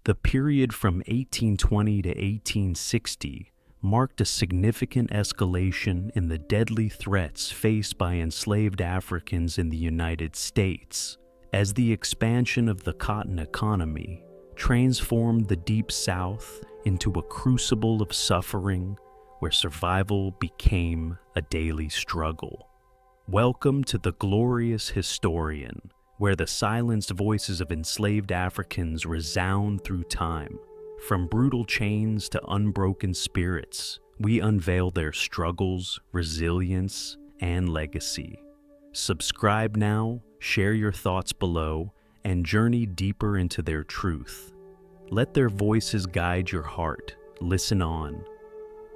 The period from 1820 to 1860 marked a significant escalation in the deadly threats faced by enslaved Africans in the United States, as the expansion of the cotton economy transformed the Deep South into a crucible of suffering where survival became a daily struggle. Welcome to The Glorious Historian, where the silenced voices of enslaved Africans resound through time. From brutal chains to unbroken spirits, we unveil their struggles, resilience, and legacy. Subscribe now, share your thoughts below, and journey deeper into their truth. Let their voices guide your heart. Listen on.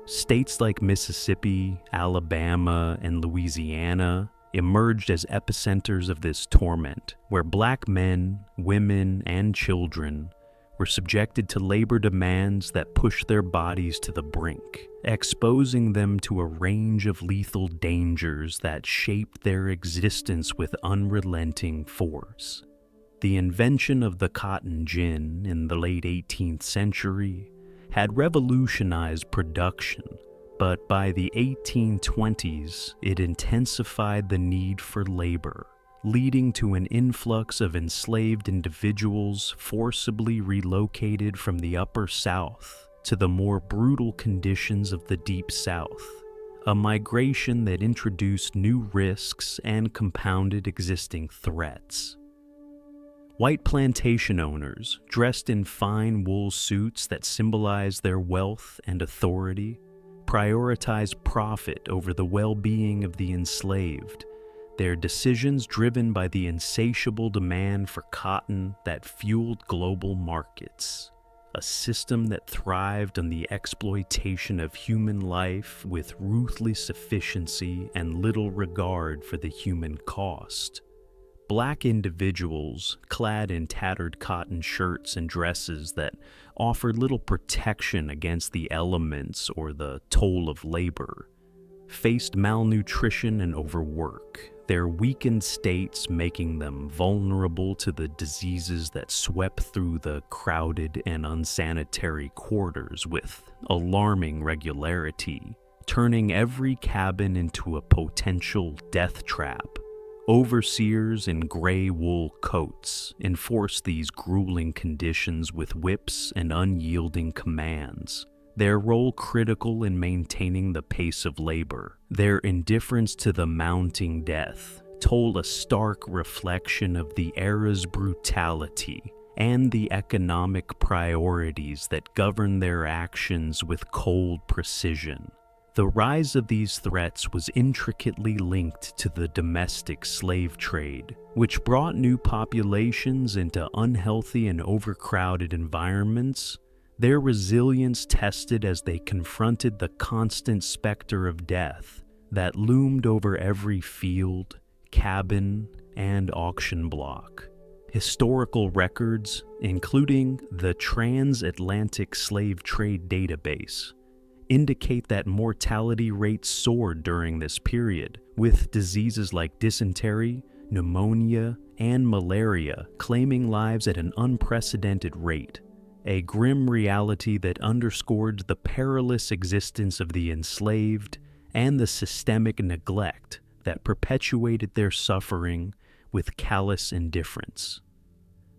States like Mississippi, Alabama, and Louisiana emerged as epicenters of this torment, where Black men, women, and children were subjected to labor demands that pushed their bodies to the brink, exposing them to a range of lethal dangers that shaped their existence with unrelenting force. The invention of the cotton gin in the late 18th century had revolutionized production, but by the 1820s, it intensified the need for labor, leading to an influx of enslaved individuals forcibly relocated from the Upper South to the more brutal conditions of the Deep South, a migration that introduced new risks and compounded existing threats. White plantation owners, dressed in fine wool suits that symbolized their wealth and authority, prioritized profit over the well-being of the enslaved, their decisions driven by the insatiable demand for cotton that fueled global markets, a system that thrived on the exploitation of human life with ruthless efficiency and little regard for the human cost. Black individuals, clad in tattered cotton shirts and dresses that offered little protection against the elements or the toll of labor, faced malnutrition and overwork, their weakened states making them vulnerable to the diseases that swept through the crowded and unsanitary quarters with alarming regularity, turning every cabin into a potential death trap. Overseers in gray wool coats enforced these grueling conditions with whips and unyielding commands, their role critical in maintaining the pace of labor. Their indifference to the mounting death told a stark reflection of the era's brutality and the economic priorities that governed their actions with cold precision. The rise of these threats was intricately linked to the domestic slave trade, which brought new populations into unhealthy and overcrowded environments, their resilience tested as they confronted the constant specter of death that loomed over every field, cabin, and auction block. Historical records, including the Transatlantic Slave Trade Database, indicate that mortality rates soared during this period, with diseases like dysentery, pneumonia, and malaria claiming lives at an unprecedented rate, a grim reality that underscored the perilous existence of the enslaved and the systemic neglect that perpetuated their suffering with callous indifference.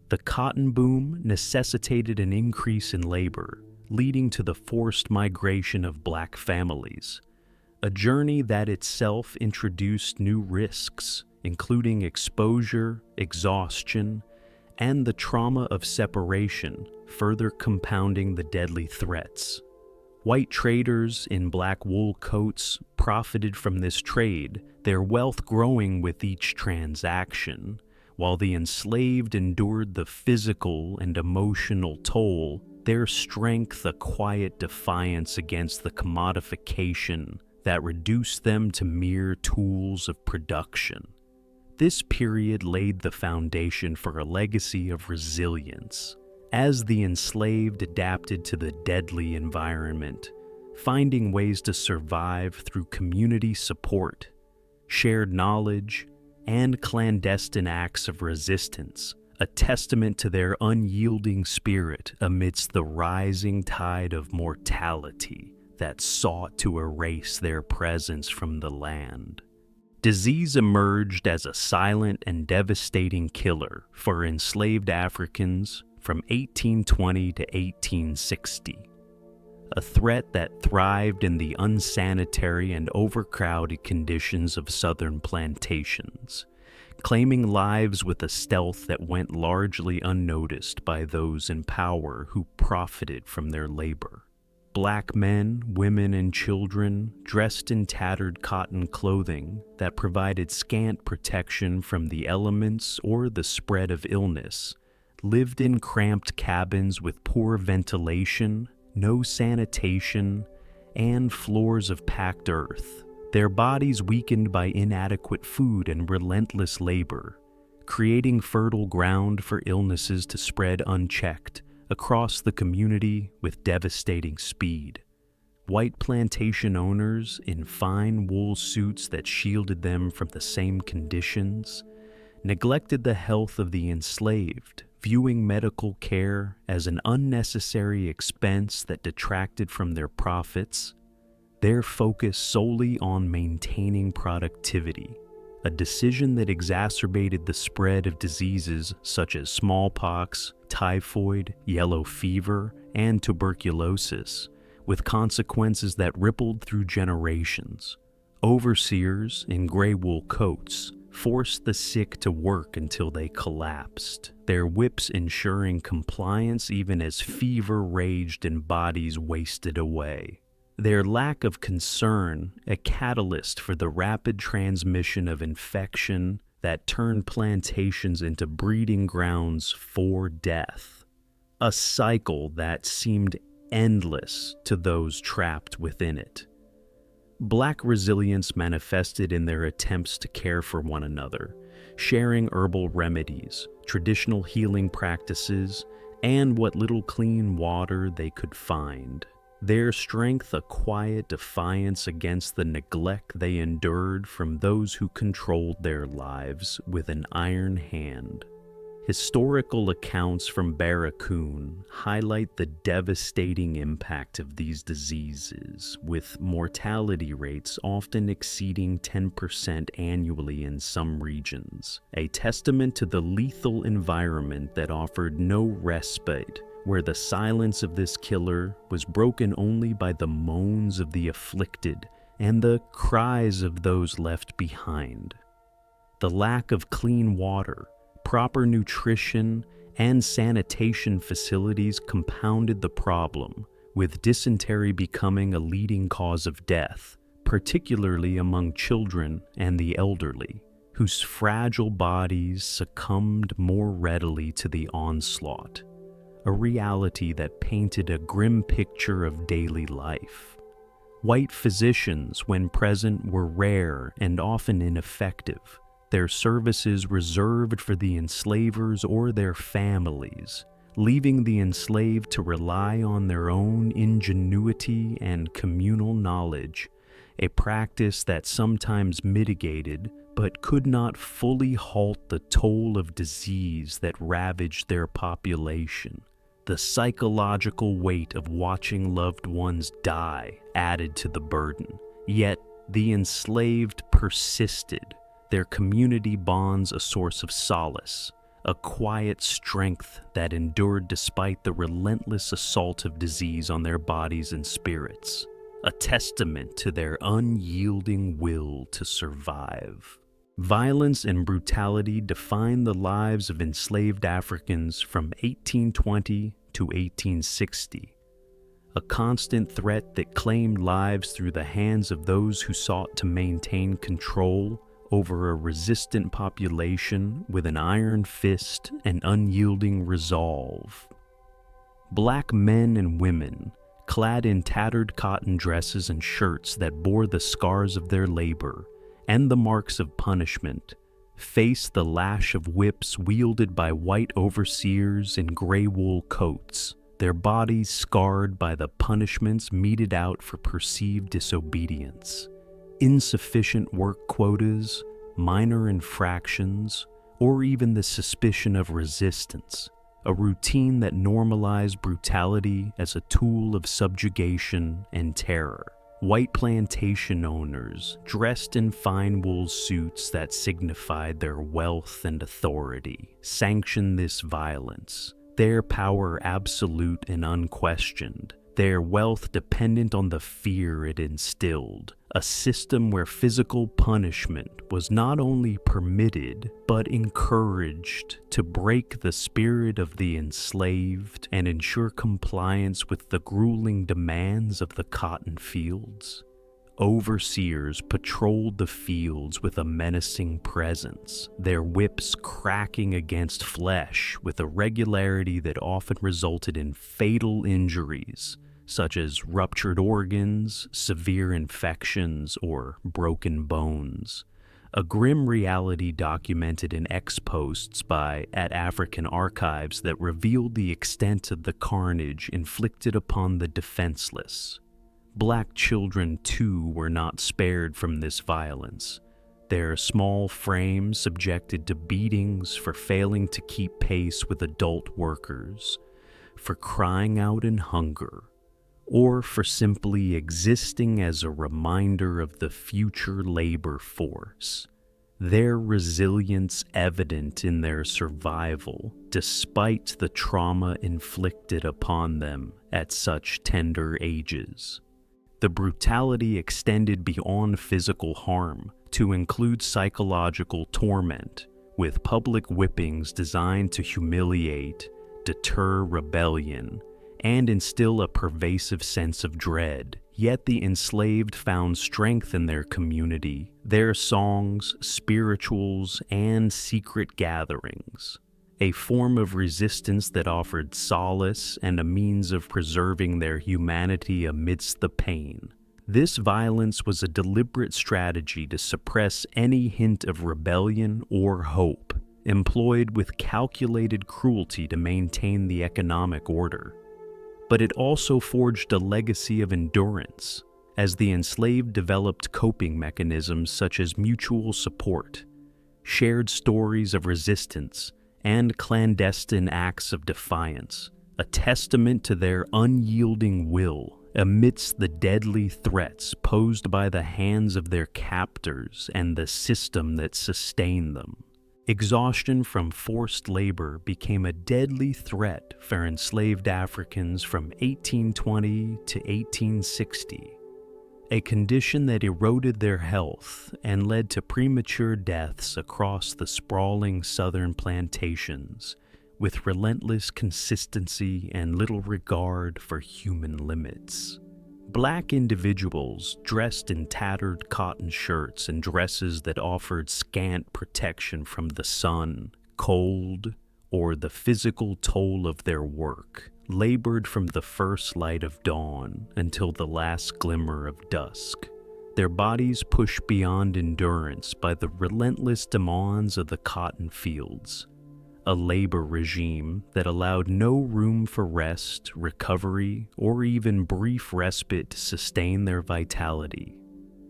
The cotton boom necessitated an increase in labor, leading to the forced migration of Black families, a journey that itself introduced new risks, including exposure, exhaustion, and the trauma of separation, further compounding the deadly threats. White traders in black wool coats profited from this trade, their wealth growing with each transaction, while the enslaved endured the physical and emotional toll, their strength a quiet defiance against the commodification that reduced them to mere tools of production. This period laid the foundation for a legacy of resilience, as the enslaved adapted to the deadly environment, finding ways to survive through community support, shared knowledge, and clandestine acts of resistance a testament to their unyielding spirit amidst the rising tide of mortality that sought to erase their presence from the land. Disease emerged as a silent and devastating killer for enslaved Africans from 1820 to 1860, a threat that thrived in the unsanitary and overcrowded conditions of southern plantations, claiming lives with a stealth that went largely unnoticed by those in power who profited from their labor. Black men, women, and children, dressed in tattered cotton clothing that provided scant protection from the elements or the spread of illness, lived in cramped cabins with poor ventilation, no sanitation, and floors of packed earth, their bodies weakened by inadequate food and relentless labor, creating fertile ground for illnesses to spread unchecked across the community with devastating speed. White plantation owners in fine wool suits that shielded them from the same conditions neglected the health of the enslaved, viewing medical care as an unnecessary expense that detracted from their profits, their focus solely on maintaining productivity, a decision that exacerbated the spread of diseases such as smallpox, typhoid, yellow fever, and tuberculosis, with consequences that rippled through generations. Overseers in gray wool coats forced the sick to work until they collapsed, their whips ensuring compliance even as fever raged and bodies wasted away. Their lack of concern, a catalyst for the rapid transmission of infection that turned plantations into breeding grounds for death, a cycle that seemed endless to those trapped within it. Black resilience manifested in their attempts to care for one another, sharing herbal remedies, traditional healing practices, and what little clean water they could find. Their strength a quiet defiance against the neglect they endured from those who controlled their lives with an iron hand. Historical accounts from Barracoon highlight the devastating impact of these diseases, with mortality rates often exceeding 10% annually in some regions, a testament to the lethal environment that offered no respite, where the silence of this killer was broken only by the moans of the afflicted and the cries of those left behind. The lack of clean water, proper nutrition, and sanitation facilities compounded the problem, with dysentery becoming a leading cause of death, particularly among children and the elderly, whose fragile bodies succumbed more readily to the onslaught, a reality that painted a grim picture of daily life. White physicians, when present, were rare and often ineffective, their services reserved for the enslavers or their families, leaving the enslaved to rely on their own ingenuity and communal knowledge, a practice that sometimes mitigated but could not fully halt the toll of disease that ravaged their population. The psychological weight of watching loved ones die added to the burden, yet the enslaved persisted, their community bonds a source of solace, a quiet strength that endured despite the relentless assault of disease on their bodies and spirits, a testament to their unyielding will to survive. Violence and brutality defined the lives of enslaved Africans from 1820 to 1860, a constant threat that claimed lives through the hands of those who sought to maintain control over a resistant population with an iron fist and unyielding resolve. Black men and women, clad in tattered cotton dresses and shirts that bore the scars of their labor and the marks of punishment, faced the lash of whips wielded by white overseers in gray wool coats, their bodies scarred by the punishments meted out for perceived disobedience. Insufficient work quotas, minor infractions, or even the suspicion of resistance, a routine that normalized brutality as a tool of subjugation and terror. White plantation owners, dressed in fine wool suits that signified their wealth and authority, sanctioned this violence, their power absolute and unquestioned, their wealth dependent on the fear it instilled, a system where physical punishment was not only permitted, but encouraged to break the spirit of the enslaved and ensure compliance with the grueling demands of the cotton fields. Overseers patrolled the fields with a menacing presence, their whips cracking against flesh with a regularity that often resulted in fatal injuries, such as ruptured organs, severe infections, or broken bones. A grim reality documented in ex-posts by African Archives that revealed the extent of the carnage inflicted upon the defenseless. Black children, too, were not spared from this violence, their small frames subjected to beatings for failing to keep pace with adult workers, for crying out in hunger, or for simply existing as a reminder of the future labor force. Their resilience evident in their survival, despite the trauma inflicted upon them at such tender ages. The brutality extended beyond physical harm to include psychological torment, with public whippings designed to humiliate, deter rebellion, and instill a pervasive sense of dread. Yet the enslaved found strength in their community, their songs, spirituals, and secret gatherings. A form of resistance that offered solace and a means of preserving their humanity amidst the pain. This violence was a deliberate strategy to suppress any hint of rebellion or hope, employed with calculated cruelty to maintain the economic order. But it also forged a legacy of endurance, as the enslaved developed coping mechanisms such as mutual support, shared stories of resistance, and clandestine acts of defiance, a testament to their unyielding will amidst the deadly threats posed by the hands of their captors and the system that sustained them. Exhaustion from forced labor became a deadly threat for enslaved Africans from 1820 to 1860, a condition that eroded their health and led to premature deaths across the sprawling southern plantations, with relentless consistency and little regard for human limits. Black individuals dressed in tattered cotton shirts and dresses that offered scant protection from the sun, cold, or the physical toll of their work, labored from the first light of dawn until the last glimmer of dusk, their bodies pushed beyond endurance by the relentless demands of the cotton fields, a labor regime that allowed no room for rest, recovery, or even brief respite to sustain their vitality.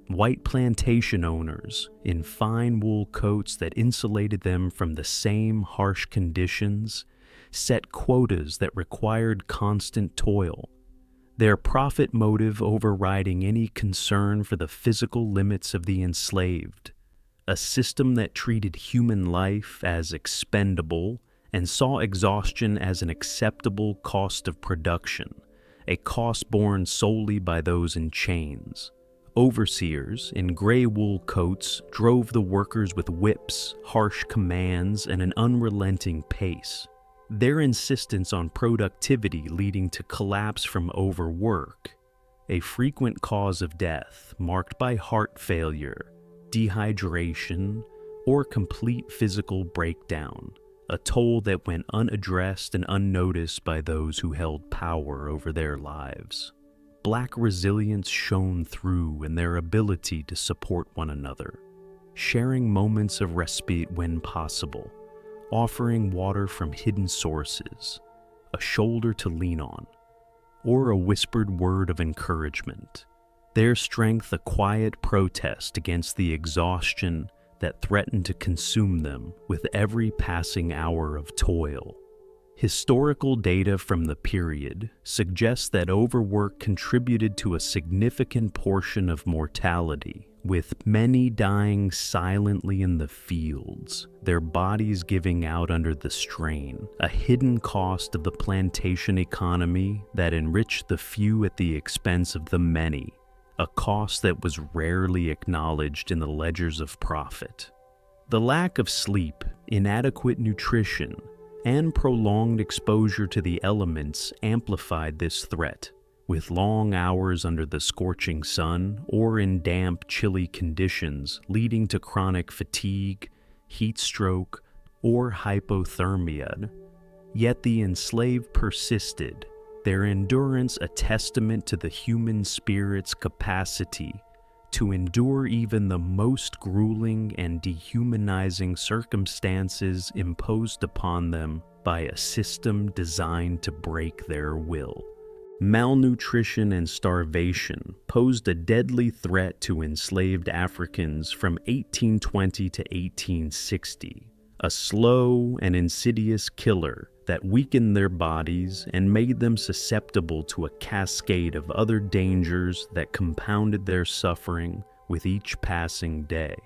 White plantation owners, in fine wool coats that insulated them from the same harsh conditions, set quotas that required constant toil, their profit motive overriding any concern for the physical limits of the enslaved, a system that treated human life as expendable and saw exhaustion as an acceptable cost of production, a cost borne solely by those in chains. Overseers in gray wool coats drove the workers with whips, harsh commands, and an unrelenting pace. Their insistence on productivity leading to collapse from overwork, a frequent cause of death marked by heart failure, dehydration, or complete physical breakdown, a toll that went unaddressed and unnoticed by those who held power over their lives. Black resilience shone through in their ability to support one another, sharing moments of respite when possible, offering water from hidden sources, a shoulder to lean on, or a whispered word of encouragement. Their strength a quiet protest against the exhaustion, that threatened to consume them with every passing hour of toil. Historical data from the period suggests that overwork contributed to a significant portion of mortality, with many dying silently in the fields, their bodies giving out under the strain, a hidden cost of the plantation economy that enriched the few at the expense of the many, a cost that was rarely acknowledged in the ledgers of profit. The lack of sleep, inadequate nutrition, and prolonged exposure to the elements amplified this threat, with long hours under the scorching sun or in damp, chilly conditions leading to chronic fatigue, heat stroke, or hypothermia. Yet the enslaved persisted, their endurance a testament to the human spirit's capacity to endure even the most grueling and dehumanizing circumstances imposed upon them by a system designed to break their will. Malnutrition and starvation posed a deadly threat to enslaved Africans from 1820 to 1860, a slow and insidious killer that weakened their bodies and made them susceptible to a cascade of other dangers that compounded their suffering with each passing day.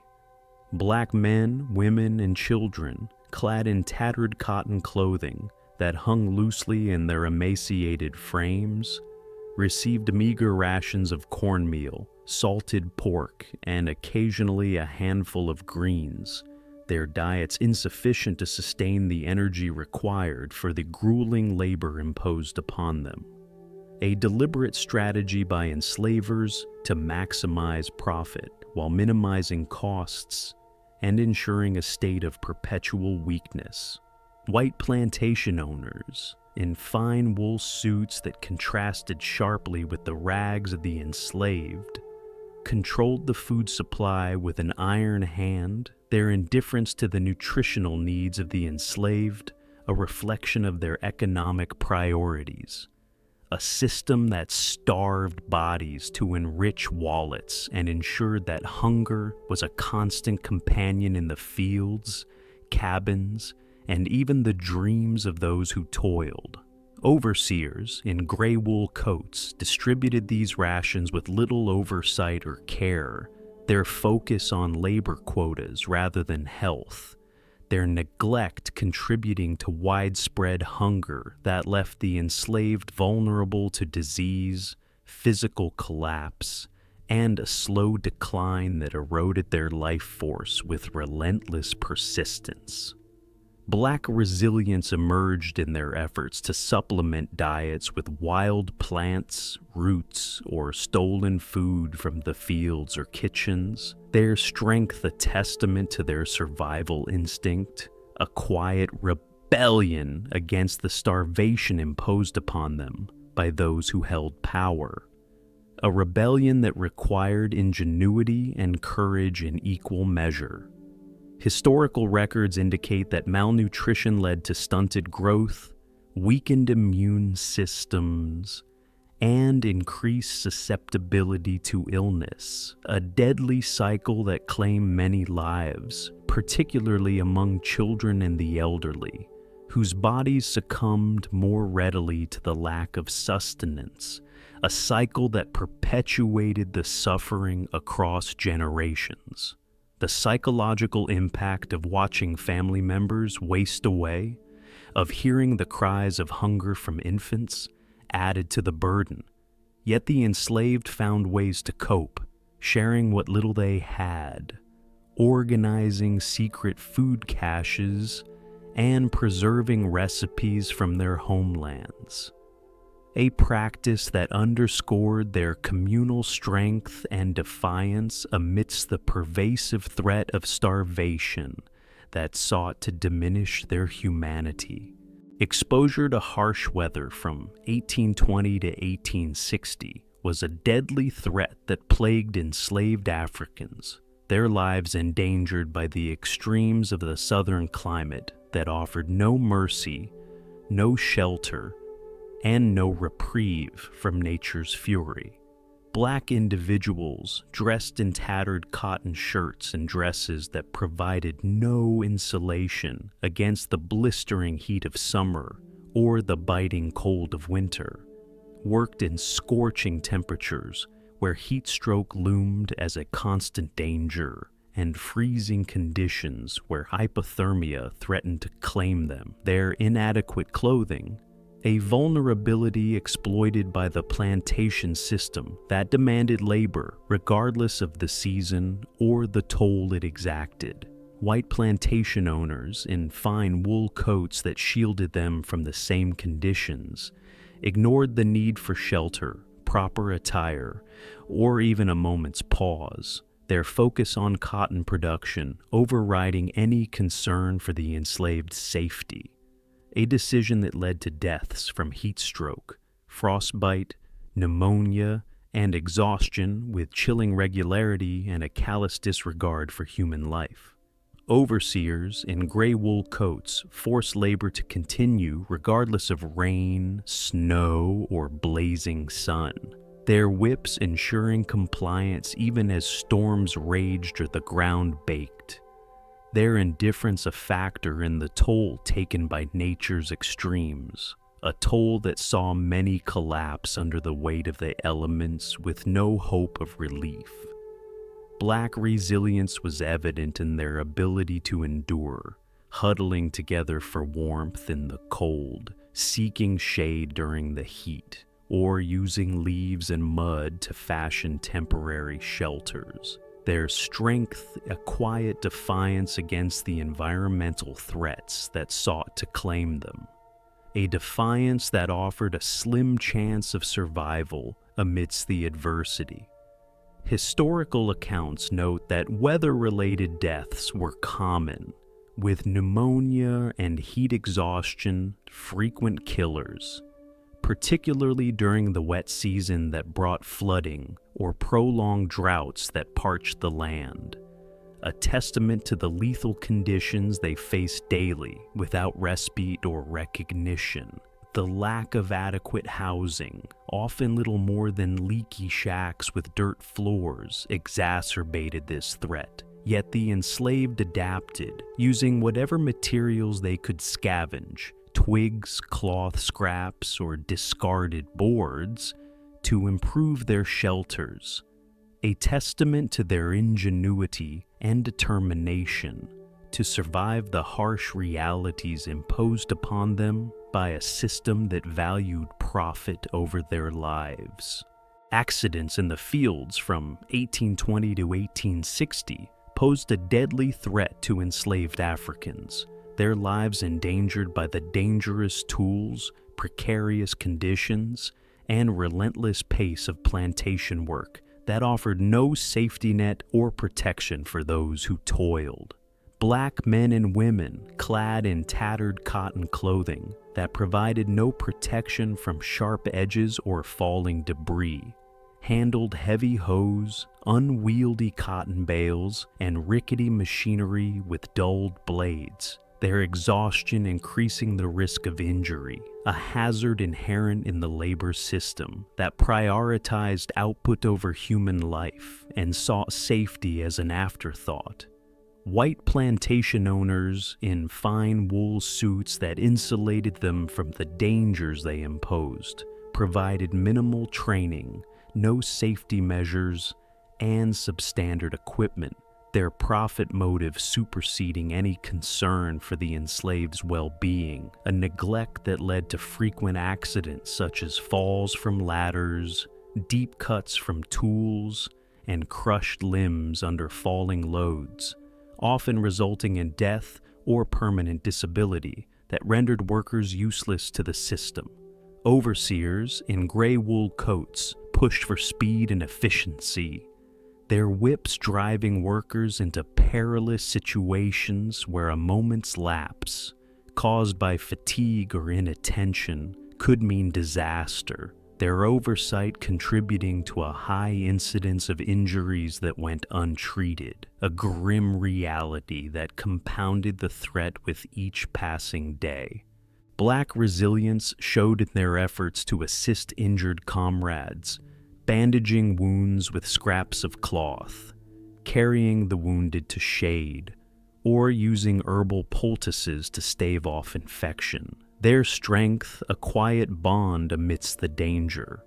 Black men, women, and children, clad in tattered cotton clothing that hung loosely in their emaciated frames, received meager rations of cornmeal, salted pork, and occasionally a handful of greens, their diets insufficient to sustain the energy required for the grueling labor imposed upon them. A deliberate strategy by enslavers to maximize profit while minimizing costs and ensuring a state of perpetual weakness. White plantation owners, in fine wool suits that contrasted sharply with the rags of the enslaved, controlled the food supply with an iron hand, their indifference to the nutritional needs of the enslaved a reflection of their economic priorities. A system that starved bodies to enrich wallets and ensured that hunger was a constant companion in the fields, cabins, and even the dreams of those who toiled. Overseers in gray wool coats distributed these rations with little oversight or care, their focus on labor quotas rather than health, their neglect contributing to widespread hunger that left the enslaved vulnerable to disease, physical collapse, and a slow decline that eroded their life force with relentless persistence. Black resilience emerged in their efforts to supplement diets with wild plants, roots, or stolen food from the fields or kitchens, their strength a testament to their survival instinct, a quiet rebellion against the starvation imposed upon them by those who held power, a rebellion that required ingenuity and courage in equal measure. Historical records indicate that malnutrition led to stunted growth, weakened immune systems, and increased susceptibility to illness, a deadly cycle that claimed many lives, particularly among children and the elderly, whose bodies succumbed more readily to the lack of sustenance, a cycle that perpetuated the suffering across generations. The psychological impact of watching family members waste away, of hearing the cries of hunger from infants, added to the burden. Yet the enslaved found ways to cope, sharing what little they had, organizing secret food caches, and preserving recipes from their homelands. A practice that underscored their communal strength and defiance amidst the pervasive threat of starvation that sought to diminish their humanity. Exposure to harsh weather from 1820 to 1860 was a deadly threat that plagued enslaved Africans, their lives endangered by the extremes of the southern climate that offered no mercy, no shelter, and no reprieve from nature's fury. Black individuals dressed in tattered cotton shirts and dresses that provided no insulation against the blistering heat of summer or the biting cold of winter, worked in scorching temperatures where heat stroke loomed as a constant danger, and freezing conditions where hypothermia threatened to claim them. Their inadequate clothing, a vulnerability exploited by the plantation system that demanded labor regardless of the season or the toll it exacted. White plantation owners in fine wool coats that shielded them from the same conditions ignored the need for shelter, proper attire, or even a moment's pause, their focus on cotton production overriding any concern for the enslaved's safety. A decision that led to deaths from heat stroke, frostbite, pneumonia, and exhaustion with chilling regularity and a callous disregard for human life. Overseers in gray wool coats forced labor to continue regardless of rain, snow, or blazing sun, their whips ensuring compliance even as storms raged or the ground baked. Their indifference a factor in the toll taken by nature's extremes, a toll that saw many collapse under the weight of the elements with no hope of relief. Black resilience was evident in their ability to endure, huddling together for warmth in the cold, seeking shade during the heat, or using leaves and mud to fashion temporary shelters. Their strength, a quiet defiance against the environmental threats that sought to claim them. A defiance that offered a slim chance of survival amidst the adversity. Historical accounts note that weather-related deaths were common, with pneumonia and heat exhaustion frequent killers, particularly during the wet season that brought flooding or prolonged droughts that parched the land, a testament to the lethal conditions they faced daily without respite or recognition. The lack of adequate housing, often little more than leaky shacks with dirt floors, exacerbated this threat. Yet the enslaved adapted, using whatever materials they could scavenge, twigs, cloth scraps, or discarded boards, to improve their shelters, a testament to their ingenuity and determination to survive the harsh realities imposed upon them by a system that valued profit over their lives. Accidents in the fields from 1820 to 1860 posed a deadly threat to enslaved Africans, their lives endangered by the dangerous tools, precarious conditions, and relentless pace of plantation work that offered no safety net or protection for those who toiled. Black men and women, clad in tattered cotton clothing that provided no protection from sharp edges or falling debris, handled heavy hoes, unwieldy cotton bales, and rickety machinery with dulled blades, their exhaustion increasing the risk of injury, a hazard inherent in the labor system that prioritized output over human life and sought safety as an afterthought. White plantation owners in fine wool suits that insulated them from the dangers they imposed provided minimal training, no safety measures, and substandard equipment, their profit motive superseding any concern for the enslaved's well-being, a neglect that led to frequent accidents such as falls from ladders, deep cuts from tools, and crushed limbs under falling loads, often resulting in death or permanent disability that rendered workers useless to the system. Overseers in gray wool coats pushed for speed and efficiency, their whips driving workers into perilous situations where a moment's lapse, caused by fatigue or inattention, could mean disaster, their oversight contributing to a high incidence of injuries that went untreated, a grim reality that compounded the threat with each passing day. Black resilience showed in their efforts to assist injured comrades, bandaging wounds with scraps of cloth, carrying the wounded to shade, or using herbal poultices to stave off infection. Their strength, a quiet bond amidst the danger,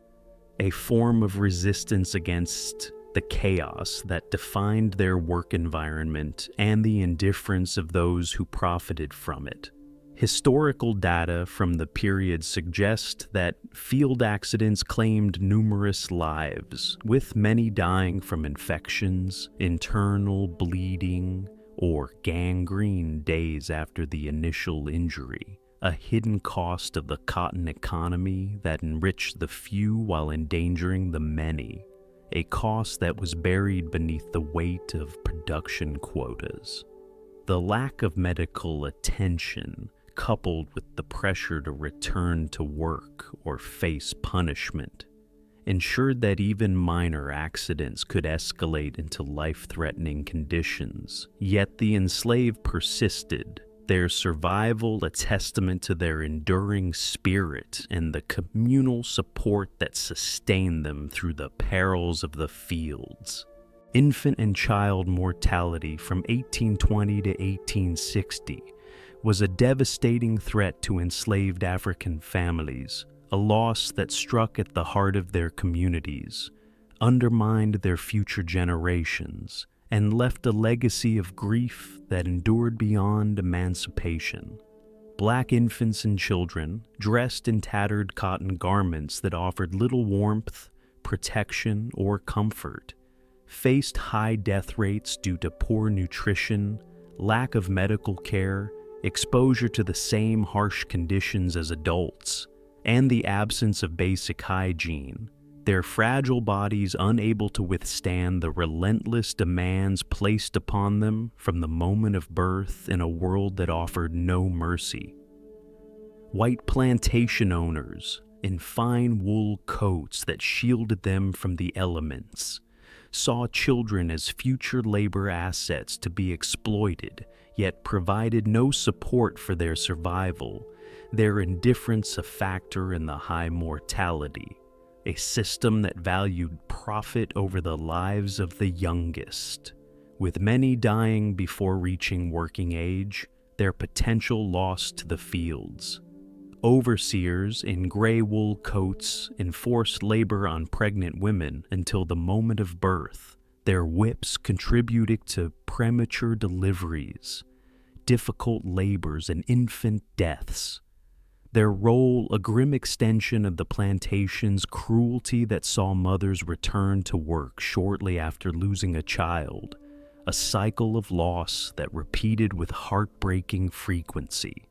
a form of resistance against the chaos that defined their work environment and the indifference of those who profited from it. Historical data from the period suggest that field accidents claimed numerous lives, with many dying from infections, internal bleeding, or gangrene days after the initial injury, a hidden cost of the cotton economy that enriched the few while endangering the many, a cost that was buried beneath the weight of production quotas. The lack of medical attention, coupled with the pressure to return to work or face punishment, ensured that even minor accidents could escalate into life-threatening conditions. Yet the enslaved persisted, their survival a testament to their enduring spirit and the communal support that sustained them through the perils of the fields. Infant and child mortality from 1820 to 1860 was a devastating threat to enslaved African families, a loss that struck at the heart of their communities, undermined their future generations, and left a legacy of grief that endured beyond emancipation. Black infants and children, dressed in tattered cotton garments that offered little warmth, protection, or comfort, faced high death rates due to poor nutrition, lack of medical care, exposure to the same harsh conditions as adults, and the absence of basic hygiene, their fragile bodies unable to withstand the relentless demands placed upon them from the moment of birth in a world that offered no mercy. White plantation owners, in fine wool coats that shielded them from the elements, saw children as future labor assets to be exploited, yet provided no support for their survival, their indifference a factor in the high mortality, a system that valued profit over the lives of the youngest. With many dying before reaching working age, their potential lost to the fields. Overseers in gray wool coats enforced labor on pregnant women until the moment of birth, their whips contributing to premature deliveries, difficult labors, and infant deaths. Their role a grim extension of the plantation's cruelty that saw mothers return to work shortly after losing a child, a cycle of loss that repeated with heartbreaking frequency.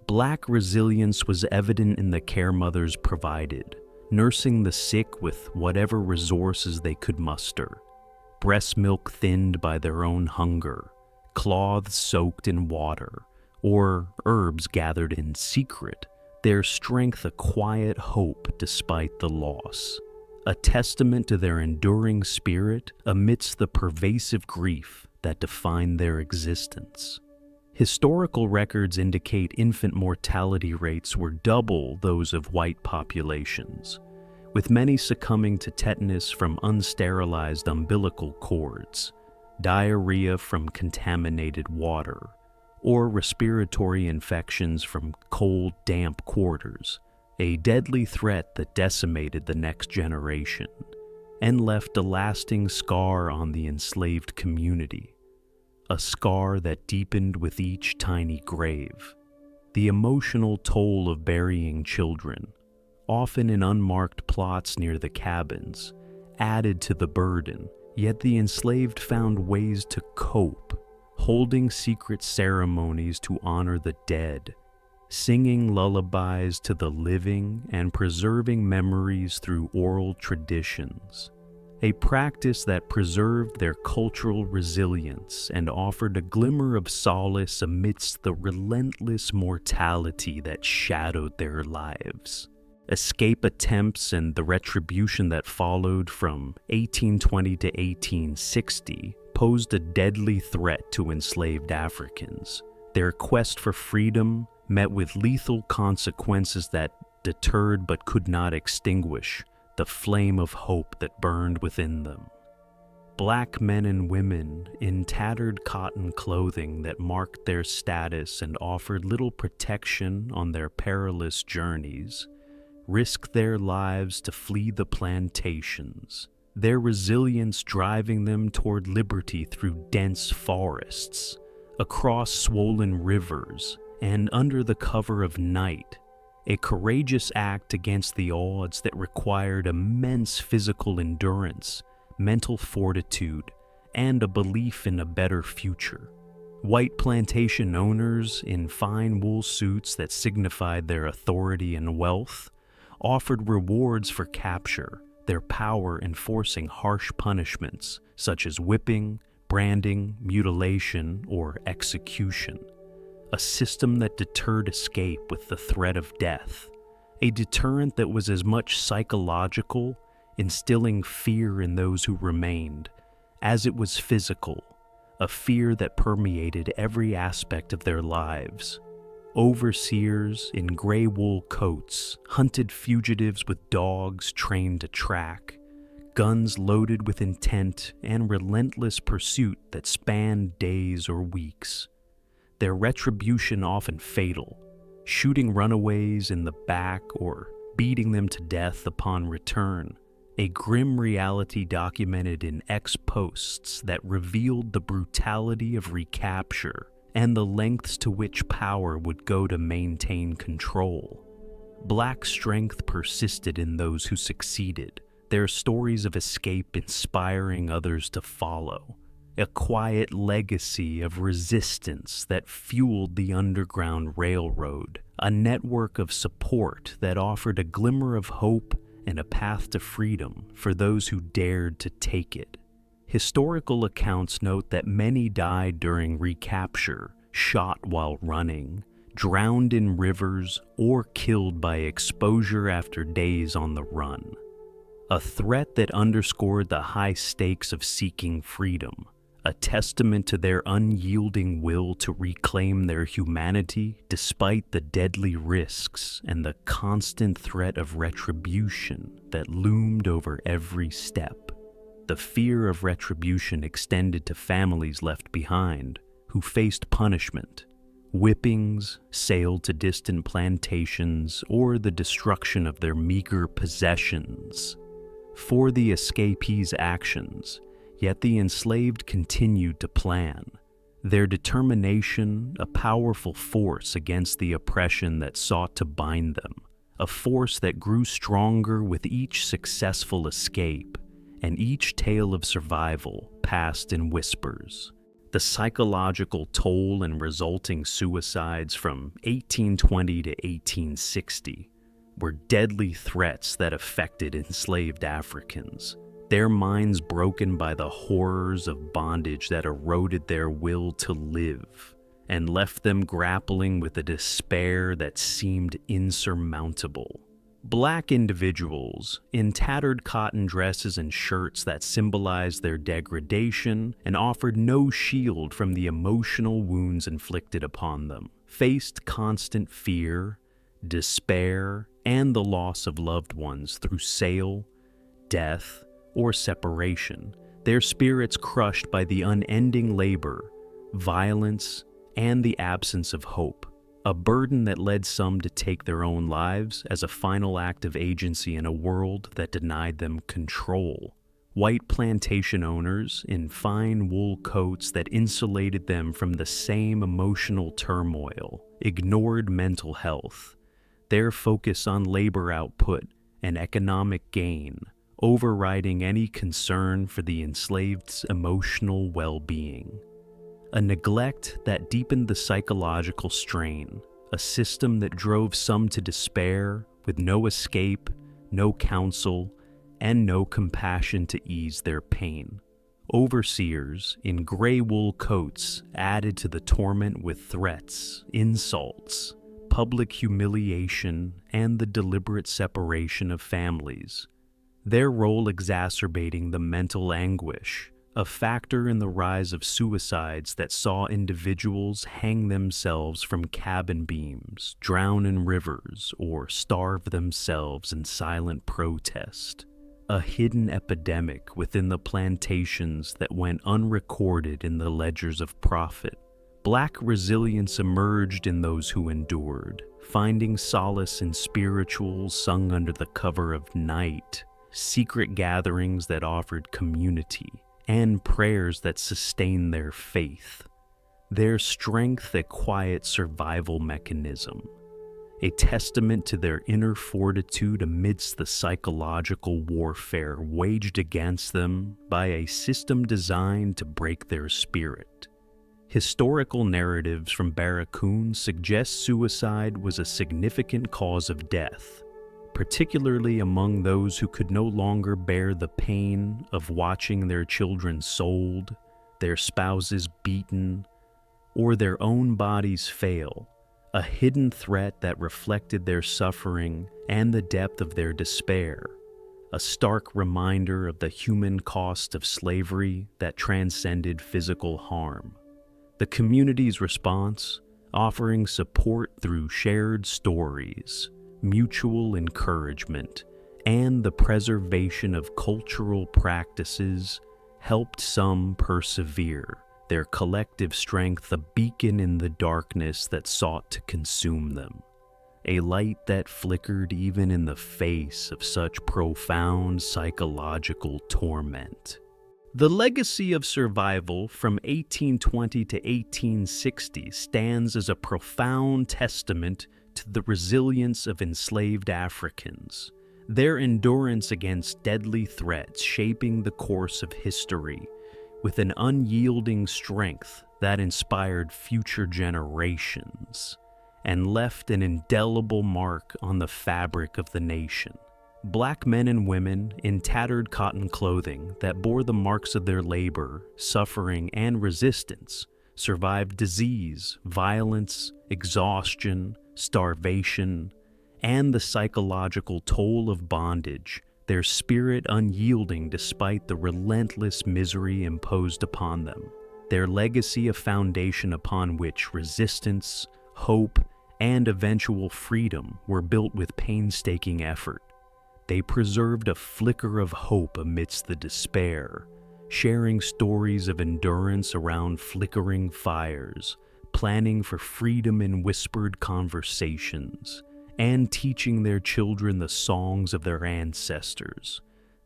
Black resilience was evident in the care mothers provided, nursing the sick with whatever resources they could muster, breast milk thinned by their own hunger, cloths soaked in water, or herbs gathered in secret, their strength a quiet hope despite the loss, a testament to their enduring spirit amidst the pervasive grief that defined their existence. Historical records indicate infant mortality rates were double those of white populations, with many succumbing to tetanus from unsterilized umbilical cords, diarrhea from contaminated water, or respiratory infections from cold, damp quarters, a deadly threat that decimated the next generation and left a lasting scar on the enslaved community, a scar that deepened with each tiny grave. The emotional toll of burying children, often in unmarked plots near the cabins, added to the burden, yet the enslaved found ways to cope, holding secret ceremonies to honor the dead, singing lullabies to the living and preserving memories through oral traditions, a practice that preserved their cultural resilience and offered a glimmer of solace amidst the relentless mortality that shadowed their lives. Escape attempts and the retribution that followed from 1820 to 1860 posed a deadly threat to enslaved Africans. Their quest for freedom met with lethal consequences that deterred but could not extinguish the flame of hope that burned within them. Black men and women in tattered cotton clothing that marked their status and offered little protection on their perilous journeys risked their lives to flee the plantations, their resilience driving them toward liberty through dense forests, across swollen rivers, and under the cover of night, a courageous act against the odds that required immense physical endurance, mental fortitude, and a belief in a better future. White plantation owners in fine wool suits that signified their authority and wealth offered rewards for capture, their power enforcing harsh punishments such as whipping, branding, mutilation, or execution. A system that deterred escape with the threat of death, a deterrent that was as much psychological, instilling fear in those who remained, as it was physical, a fear that permeated every aspect of their lives. Overseers in gray wool coats hunted fugitives with dogs trained to track, guns loaded with intent and relentless pursuit that spanned days or weeks. Their retribution often fatal, shooting runaways in the back or beating them to death upon return, a grim reality documented in ex-posts that revealed the brutality of recapture and the lengths to which power would go to maintain control. Black strength persisted in those who succeeded, their stories of escape inspiring others to follow. A quiet legacy of resistance that fueled the Underground Railroad, a network of support that offered a glimmer of hope and a path to freedom for those who dared to take it. Historical accounts note that many died during recapture, shot while running, drowned in rivers, or killed by exposure after days on the run. A threat that underscored the high stakes of seeking freedom, a testament to their unyielding will to reclaim their humanity despite the deadly risks and the constant threat of retribution that loomed over every step. The fear of retribution extended to families left behind who faced punishment, whippings, sailed to distant plantations, or the destruction of their meager possessions. For the escapees' actions, yet the enslaved continued to plan, their determination a powerful force against the oppression that sought to bind them, a force that grew stronger with each successful escape and each tale of survival passed in whispers. The psychological toll and resulting suicides from 1820 to 1860 were deadly threats that affected enslaved Africans, their minds broken by the horrors of bondage that eroded their will to live and left them grappling with a despair that seemed insurmountable. Black individuals in tattered cotton dresses and shirts that symbolized their degradation and offered no shield from the emotional wounds inflicted upon them, faced constant fear, despair, and the loss of loved ones through sale, death, or separation, their spirits crushed by the unending labor, violence, and the absence of hope, a burden that led some to take their own lives as a final act of agency in a world that denied them control. White plantation owners in fine wool coats that insulated them from the same emotional turmoil ignored mental health, their focus on labor output and economic gain overriding any concern for the enslaved's emotional well-being. A neglect that deepened the psychological strain, a system that drove some to despair with no escape, no counsel, and no compassion to ease their pain. Overseers in gray wool coats added to the torment with threats, insults, public humiliation, and the deliberate separation of families, their role exacerbating the mental anguish, a factor in the rise of suicides that saw individuals hang themselves from cabin beams, drown in rivers, or starve themselves in silent protest. A hidden epidemic within the plantations that went unrecorded in the ledgers of profit. Black resilience emerged in those who endured, finding solace in spirituals sung under the cover of night, secret gatherings that offered community, and prayers that sustained their faith. Their strength a quiet survival mechanism, a testament to their inner fortitude amidst the psychological warfare waged against them by a system designed to break their spirit. Historical narratives from Barracoon suggest suicide was a significant cause of death, particularly among those who could no longer bear the pain of watching their children sold, their spouses beaten, or their own bodies fail, a hidden threat that reflected their suffering and the depth of their despair, a stark reminder of the human cost of slavery that transcended physical harm. The community's response, offering support through shared stories, mutual encouragement, and the preservation of cultural practices, helped some persevere, their collective strength a beacon in the darkness that sought to consume them, a light that flickered even in the face of such profound psychological torment. The legacy of survival from 1820 to 1860 stands as a profound testament to the resilience of enslaved Africans, their endurance against deadly threats shaping the course of history with an unyielding strength that inspired future generations and left an indelible mark on the fabric of the nation. Black men and women in tattered cotton clothing that bore the marks of their labor, suffering, and resistance survived disease, violence, exhaustion, starvation, and the psychological toll of bondage, their spirit unyielding despite the relentless misery imposed upon them. Their legacy a foundation upon which resistance, hope, and eventual freedom were built with painstaking effort. They preserved a flicker of hope amidst the despair, sharing stories of endurance around flickering fires, planning for freedom in whispered conversations, and teaching their children the songs of their ancestors,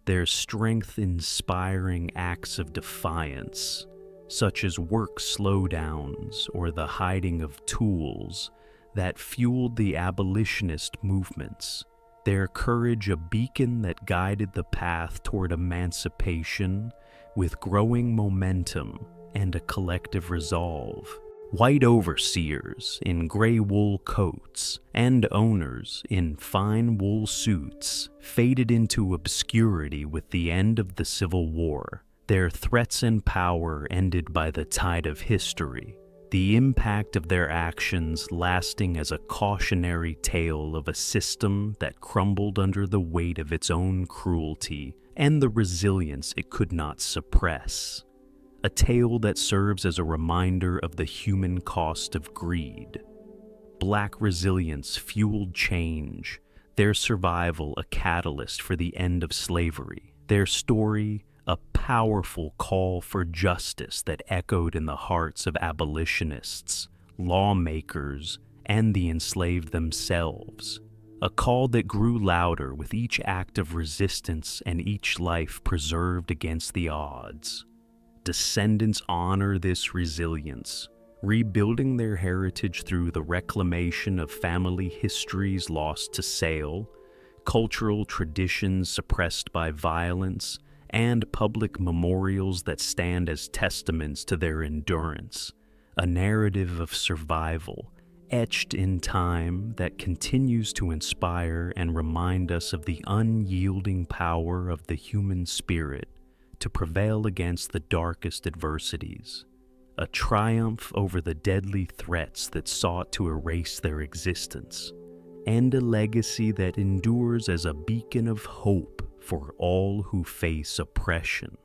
their strength-inspiring acts of defiance, such as work slowdowns or the hiding of tools, that fueled the abolitionist movements, their courage a beacon that guided the path toward emancipation with growing momentum and a collective resolve. White overseers in gray wool coats and owners in fine wool suits faded into obscurity with the end of the Civil War, their threats and power ended by the tide of history, the impact of their actions lasting as a cautionary tale of a system that crumbled under the weight of its own cruelty and the resilience it could not suppress. A tale that serves as a reminder of the human cost of greed. Black resilience fueled change, their survival a catalyst for the end of slavery, their story a powerful call for justice that echoed in the hearts of abolitionists, lawmakers, and the enslaved themselves. A call that grew louder with each act of resistance and each life preserved against the odds. Descendants honor this resilience, rebuilding their heritage through the reclamation of family histories lost to sale, cultural traditions suppressed by violence, and public memorials that stand as testaments to their endurance, a narrative of survival, etched in time that continues to inspire and remind us of the unyielding power of the human spirit to prevail against the darkest adversities, a triumph over the deadly threats that sought to erase their existence, and a legacy that endures as a beacon of hope for all who face oppression.